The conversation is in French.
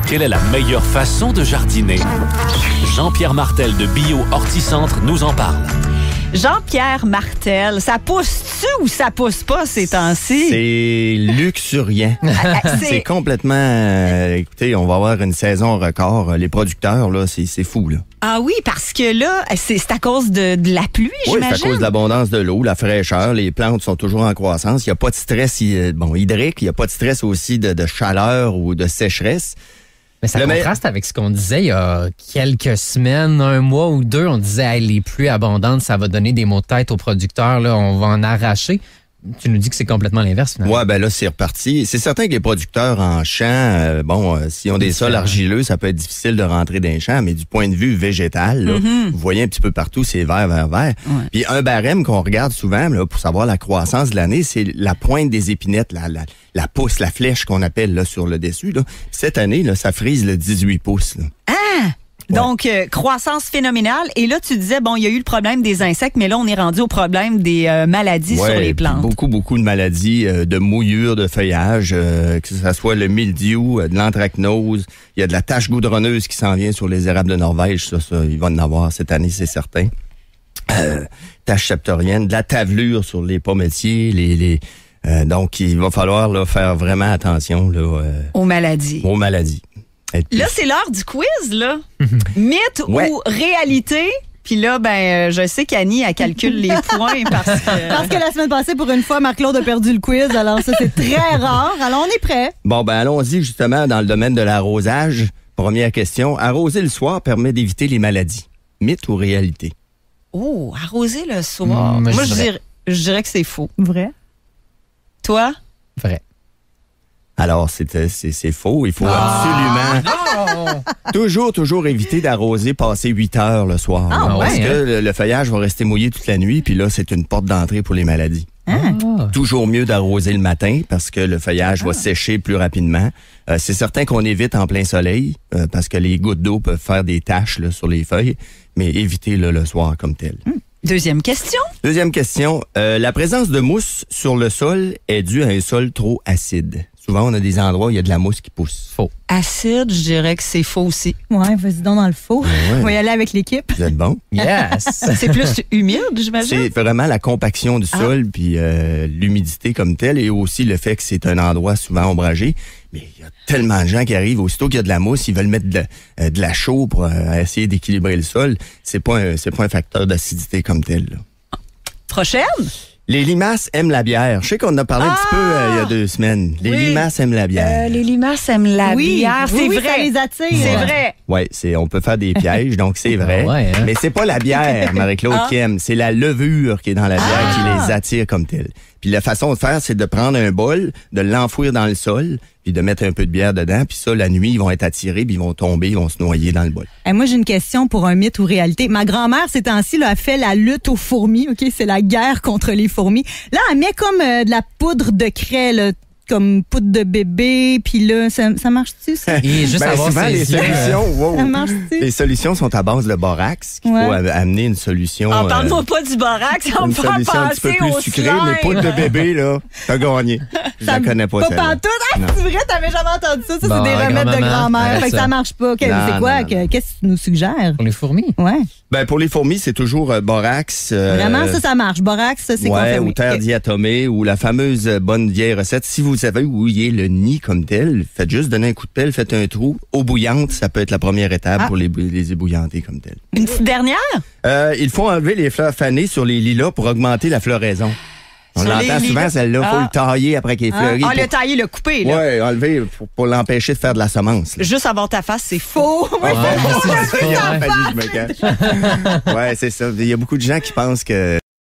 Quelle est la meilleure façon de jardiner? Jean-Pierre Martel de Bio Horticentre nous en parle. Jean-Pierre Martel, ça pousse-tu ou ça pousse pas ces temps-ci? C'est luxuriant. C'est complètement... écoutez, on va avoir une saison record. Les producteurs, là, c'est fou, là. Ah oui, parce que là, c'est à cause de la pluie, Oui, j'imagine? c'est à cause de l'abondance de l'eau, la fraîcheur. Les plantes sont toujours en croissance. Il n'y a pas de stress hydrique. Il n'y a pas de stress aussi de chaleur ou de sécheresse. Mais ça contraste avec ce qu'on disait il y a quelques semaines, un mois ou deux. On disait hey, les pluies abondantes, ça va donner des maux de tête aux producteurs. Là, on va en arracher. Tu nous dis que c'est complètement l'inverse, finalement. Ouais, ben là, c'est reparti. C'est certain que les producteurs en champ, s'ils ont des sols argileux, ça peut être difficile de rentrer dans les champs, mais du point de vue végétal, là, vous voyez un petit peu partout, c'est vert. Ouais. Puis un barème qu'on regarde souvent là, pour savoir la croissance de l'année, c'est la pointe des épinettes, la pousse, la flèche qu'on appelle là, sur le dessus. Là. Cette année, là, ça frise le 18 pouces. Là. Ah! Donc, croissance phénoménale. Et là, tu disais, bon, il y a eu le problème des insectes, mais là, on est rendu au problème des maladies sur les plantes. Beaucoup de maladies, de mouillure de feuillage, que ce soit le mildiou, de l'anthracnose. Il y a de la tache goudronneuse qui s'en vient sur les érables de Norvège. Ça, il va en avoir cette année, c'est certain. Tache septorienne, de la tavelure sur les pommetiers, donc, il va falloir là, faire vraiment attention là, aux maladies. Aux maladies. Là, c'est l'heure du quiz, là. Mythe ou réalité? Puis là, je sais qu'Annie, elle calcule les points parce que la semaine passée, pour une fois, Marc-Claude a perdu le quiz. Alors ça, c'est très rare. Alors, on est prêt. Bon, allons-y justement dans le domaine de l'arrosage. Première question. Arroser le soir permet d'éviter les maladies. Mythe ou réalité? Oh, arroser le soir. Moi, je dirais que c'est faux. Vrai? Toi? Vrai. Alors, c'est faux. Il faut absolument toujours éviter d'arroser passer 8 heures le soir. Parce que le feuillage va rester mouillé toute la nuit, puis là, c'est une porte d'entrée pour les maladies. Toujours mieux d'arroser le matin parce que le feuillage va sécher plus rapidement. C'est certain qu'on évite en plein soleil parce que les gouttes d'eau peuvent faire des taches là, sur les feuilles, mais évitez le soir comme tel. Deuxième question. La présence de mousse sur le sol est due à un sol trop acide. Souvent, on a des endroits où il y a de la mousse qui pousse. Faux. Acide, je dirais que c'est faux aussi. Ouais, vas-y donc dans le faux. On va y aller avec l'équipe. Vous êtes bon? Yes! C'est plus humide, j'imagine? C'est vraiment la compaction du sol, puis l'humidité comme telle, et aussi le fait que c'est un endroit souvent ombragé. Mais il y a tellement de gens qui arrivent, aussitôt qu'il y a de la mousse, ils veulent mettre de la chaux pour essayer d'équilibrer le sol. C'est pas un facteur d'acidité comme tel. Là. Prochaine? Les limaces aiment la bière. Je sais qu'on en a parlé un petit peu il y a 2 semaines. Les limaces aiment la bière. Les limaces aiment la bière. C'est vrai. Ça les attire. C'est vrai. Oui, on peut faire des pièges, donc c'est vrai. Mais c'est pas la bière, Marie-Claude, qui aime. C'est la levure qui est dans la bière qui les attire comme telle. Puis la façon de faire, c'est de prendre un bol, de l'enfouir dans le sol, puis de mettre un peu de bière dedans. Puis ça, la nuit, ils vont être attirés, puis ils vont tomber, ils vont se noyer dans le bol. Moi, j'ai une question pour un mythe ou réalité. Ma grand-mère, ces temps-ci, là, a fait la lutte aux fourmis. OK, c'est la guerre contre les fourmis. Là, elle met comme de la poudre de craie, là, comme poudre de bébé, puis là, ça marche-tu, ça? Et juste souvent, les solutions, ça marche-tu? Les solutions sont à base de borax, qu'il faut amener une solution... Parle-moi pas du borax, on une va solution un petit peu plus sucrée, mais poudre de bébé, là, t'as gagné. Je la connais pas, celle-là. Pas pantoute? C'est vrai, t'avais jamais entendu ça? Ça, c'est des remèdes de grand-mère. Fait que ça marche pas. C'est quoi? Qu'est-ce que tu nous suggères? Pour les fourmis? Ouais. Pour les fourmis, c'est toujours borax. Vraiment, ça marche. Borax, ça, c'est confirmé. Ou terre diatomée, ou la fameuse bonne vieille recette. Si vous savez où il est le nid comme tel, faites juste donner un coup de pelle, faites un trou. Eau bouillante, ça peut être la première étape pour les ébouillanter comme tel. Une petite dernière? Il faut enlever les fleurs fanées sur les lilas pour augmenter la floraison. On l'entend souvent, celle-là. Il faut le tailler après qu'il est fleuri. Le tailler, le couper, là. Oui, enlever pour l'empêcher de faire de la semence. Là. Juste avoir ta face, c'est faux. Ouais, c'est ça. Il y a beaucoup de gens qui pensent que